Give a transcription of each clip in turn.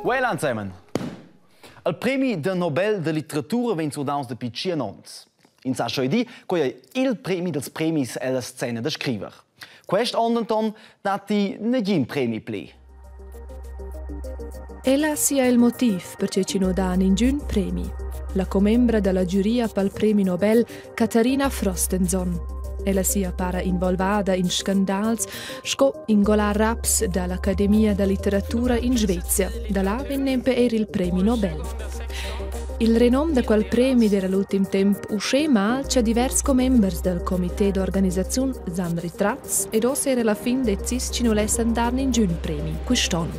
Well zusammen. Il premio del Nobel de Literatura viene surdaus da PC annons. In sa di che è il premio dels premis alla scena da scriver. Questo ondanton dati negin premi pli. Ella sia il motivo perché ci non dà nessun premio. La comembra della giuria per il premio Nobel Katharina Frostenson. Ella sia para involvada in scandals sco ingola raps dall'Accademia della Letteratura in Svezia. Da là venne per il premio Nobel. Il renom di quel premio era l'ultimo tempo uscì mal c'è diversi membri del comité d'organizzazione Zam Ritratz ed ora era la fin decis ci non lessan darne in giun premi, quest'anno.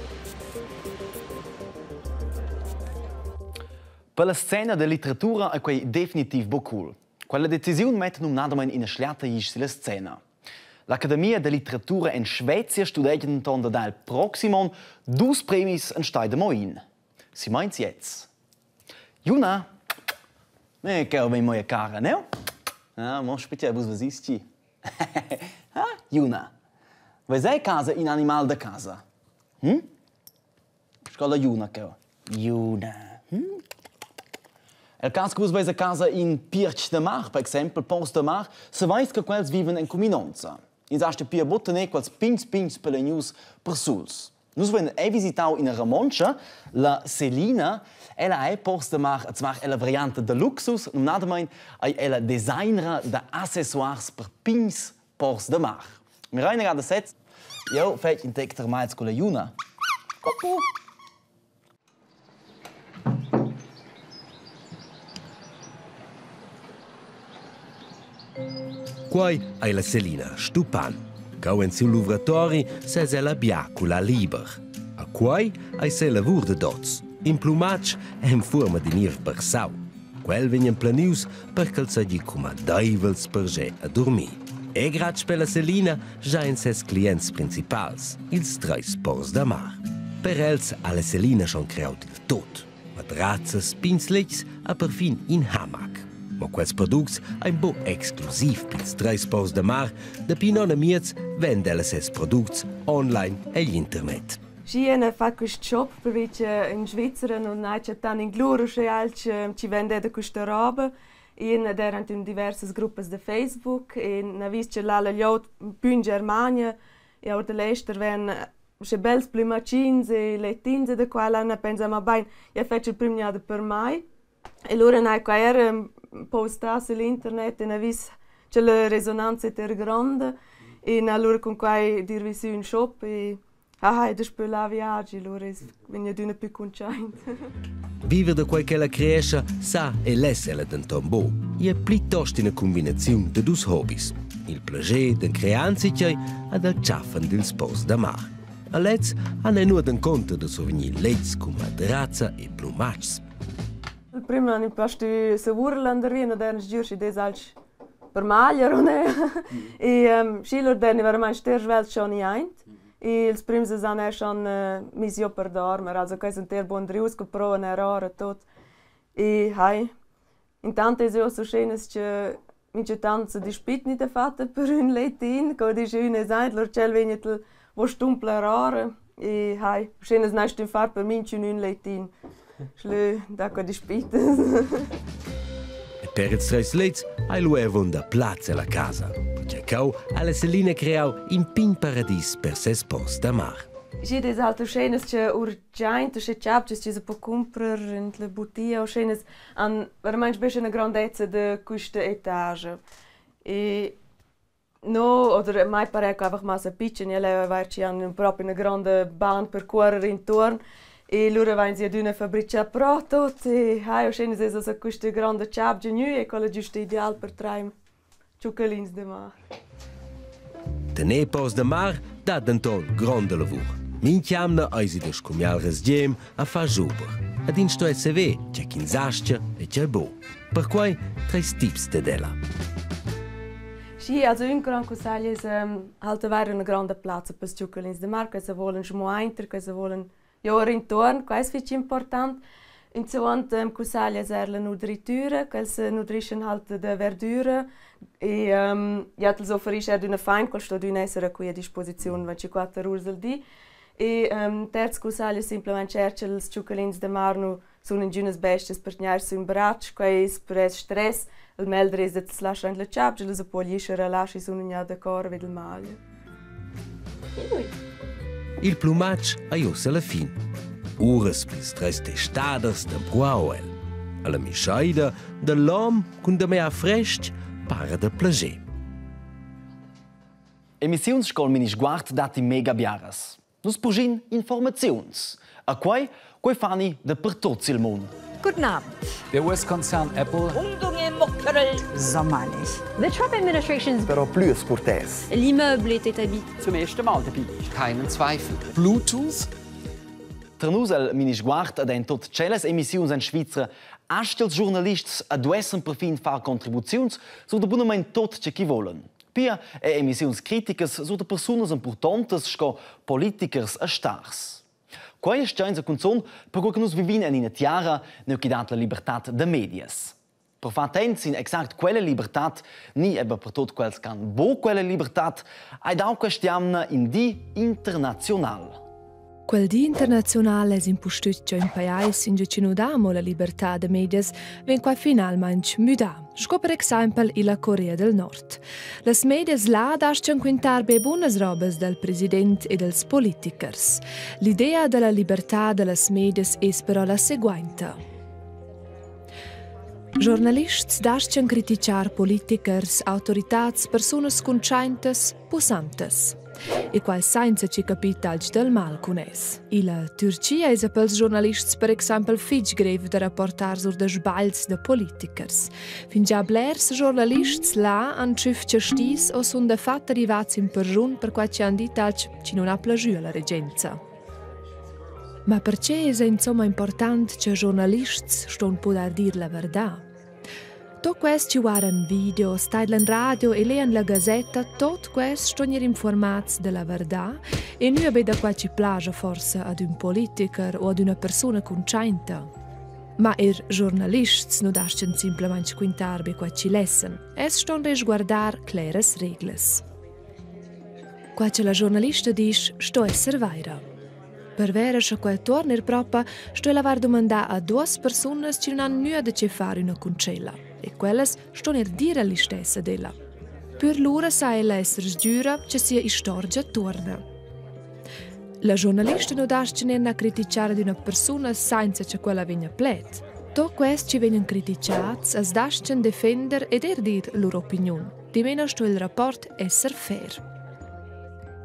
Per la scena della letteratura è quei definitiv bo cool. Quella decisione mette un nadamen in a schliata isch sulla scena. L'Accademia della Letteratura in Svezia studiert dann dal proximon 2 premis in Steide Moin. Sie meint's jetzt. Juna, ne, che ho moja cara, ne? Ah, mo specia bus was ist ci. Ah, Juna. Vai sei casa in animal da casa? Scola Juna che. Juna. El caso que você casa in Pirch de Mar, per exemplo, Pons de Mar, se weiß que quels viven en combinanza. In saste pia botane quels pins per le news per suls. Nus wenn visitau in a Ramoncha, la Selina, ella è Pons de Mar, zwar ella variante de luxus, nun nadamein ai ella designera de accessoires per pins Pons de Mar. Mir rein gerade setz. Jo, fällt in tekter mal con la Juna. Kopu. Quai è la Selina Stupan. Cau in sul luvratori se la biacula liber. A quai è se lavur de dots. In plumage e in forma di nier per sau. Quel vegn in planius perché il saggi come daivels per ge a dormir. E grazie per la Selina già in ses clients principals, ils 3 sports da mar. Per els ha la Selina schon creaut il tot. Matrazzas, pinzlics a perfin in hamac. Ma quels products ein bo exclusiv pils 3 sports da mar, da pinon amiets vende ella ses products online e internet. Schiene fa quest shop perché in Svizzera non c'è tan in gloro ci vende da questa roba. In derant in diverse gruppe di Facebook in na vis c'è la liot più in Germania e ora l'ester ven c'è bels plumacins e le tinze da quella na pensa ma bain e faccio il primo anno per mai e loro na qua era posta sull'internet e na vis c'è la risonanza ter grande e na loro con qua dirvi su in shop e ah, das per la viaggi, loro vengono d'una più contenta. Viver da quel che la cresce sa e l'essere d'un bo. E è piuttosto una combinazione di 2 hobbies. Il piacere di creanzici e del ciaffan del spos da mar. A lez hanno nur den conto di souvenir lez con matrazza e plumage. Il primo anno pasto savurland vino der giursi des alch per maglia non è. E schiller der war mein sterwelt schon eint. E ils prims an er schon misio per dormir, also quei sind der bon drius che provan errore tot. E hai intanto è so schönes che minche tanze di spitni de fatte per un letin, co di schöne seit lor cel venetel wo stumple errore. E hai schönes nächst im far per minche un letin. Schlö da co di spites. E per il 3 lez hai luevon da plaza la casa. Cau alla Selina creau in pin paradis per ses post da mar. Ci des altre schenes che urgent che chapches ci se può comprare in la bottiglia o schenes an veramente besche una grandezza de questa etage. E no oder mai pare einfach mal so pitchen e leva varci an proprio una grande bahn per correre intorno e loro vanno si ad una fabbrica proto e hai o schenes es so questa grande chapche nu e quella giusto ideal per traim. Ciucalins de mar. Tenè pos de mar dat denton grande lavur. Min chiamna eisi de scumial resgem a fa juber. Ad in sto SV c'è kin sascia e c'è bo. Per quai 3 tips de della. Sì, also in Gran Cosaglia halt avere una grande piazza per Ciucalins de mar, che se volen schmointer, che se volen jahre intorno, questo è importante. In Zuant Cosaglia è la nutritura, che se nutrisce halt de verdura. E ja, so offerisce ad una fein, qual sto d'una essere qui a disposizione 24 ore al dì. E terzo consiglio è semplicemente cercare i cioccolini di marno sono in giunas besties per tenersi in braccio, che per stress, il meglio è che si lasciano la ciappa, e poi gli si rilasci sono in d'accordo con il maglio. Il plumage è giusto alla fine. Ures bis tres testadas de Bruauel. Alla misceida dell'uomo con de mea fresc para de plager. Emissionsschol mini sguard dati mega biaras. Nus pugin informazions. A quai fanno de per tutto il mondo. Guten Abend. Der US-Konzern Apple. Sommerlich. The Trump administration's Però plus cortés. l'immeuble est établi. Zum ersten Mal dabei. Keinen Zweifel. Bluetooth. Tra nus el mini sguard ad en tot celles emissions en Svizra astels giornalists aduessen per fin far contribuzions so de bunament tot ce chi volen. Pia emissions criticas so de personas importantes sco politikers a stars. Quai è una canzone per cui noi viviamo in una tiara che dà la libertà dei media. Per fare attenzione in esatto quella libertà, non per tutto quel che non vuole quella libertà, è anche questione in di internazionale. Quel di internazionale è impostato in paesi in cui non damo la libertà dei media, ven qua finalmente muda. Sco per esempio la Corea del Nord. Le media là lasciano quintar be buone robes del presidente e dels politikers. L'idea della libertà delle media è però la seguente. Giornalisti lasciano criticare politikers, autorità, persone conscientes, possantes. E qual senza ci capita del mal con es. La Turcia è per i giornalisti, per esempio, fitch greve da rapportare sur de sbaglios de politikers. Fin già blers giornalisti là han cif gestis o sun de fatt arrivats in perjun per qua ci han dit ci non ha plagiu la regenza. Ma perché è insomma importante che i giornalisti ston poter dir la verità? Tot questo ci guardano video, stanno in radio e leggono la gazzetta, tot questo sono informati della verità e non è da qua ci piace forse ad un politico o ad una persona consciente. Ma i giornalisti non lasciano semplicemente quintare qua ci lesson, es stanno a guardare chiare regole. Qua la giornalista dice, sto a essere vera. Per vero che quel torno è proprio, sto a lavar domandare a due persone che non hanno nulla da fare una concella. E quelles stanno a dire la stessa della. Per loro sa ella essere sicura che sia istorgia torna. La giornalista non lascia a criticare di una persona senza che quella venga plet. Tutto questo ci viene criticato, es lasciano difendere ed dire la loro opinione. Di meno sto il rapporto essere fair.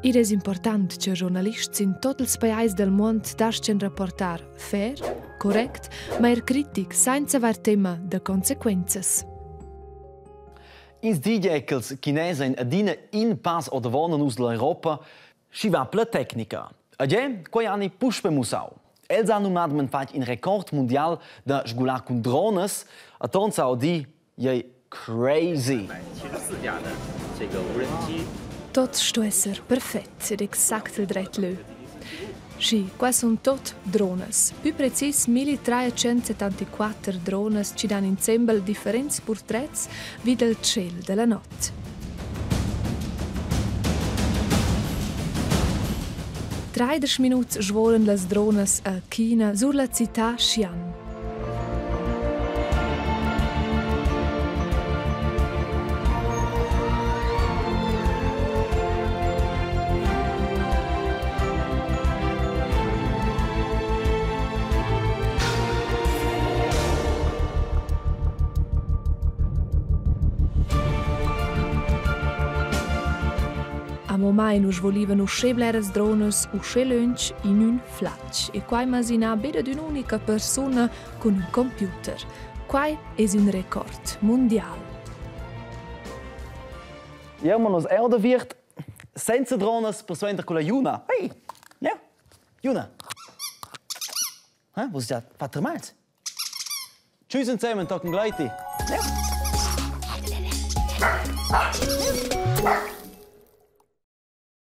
Ed è importante che i giornalisti in tutti i paesi del mondo lasciano rapportare fair, correct, ma er critic senza aver tema de consequences. Ins dice che i cinesi adina in pas o davon us dell'Europa si va per la tecnica. Adje, quei anni puspe musau. Els hanno madmen fatto un record mondial da sgular con drones, a tonsau di je crazy. Tot sto esser perfett ed exact il dret lö. Sì, qua sono tot drones. Più precis 1374 drones ci danno insieme differenti portretti wie del cielo della notte. Tra 30 minuti svolen le drones a China sulla città Xi'an. Mai nus volivano usce bleras drones usce lunch in un flash e qua immagina beda d'un'unica persona con un computer. Qua è un record mondiale. Ja, man uns Erde wird senza drones per suenter con la Juna. Hey, ja, Juna. Was ist das? Vater Malz? Tschüss zusammen, talken gleich. Ja.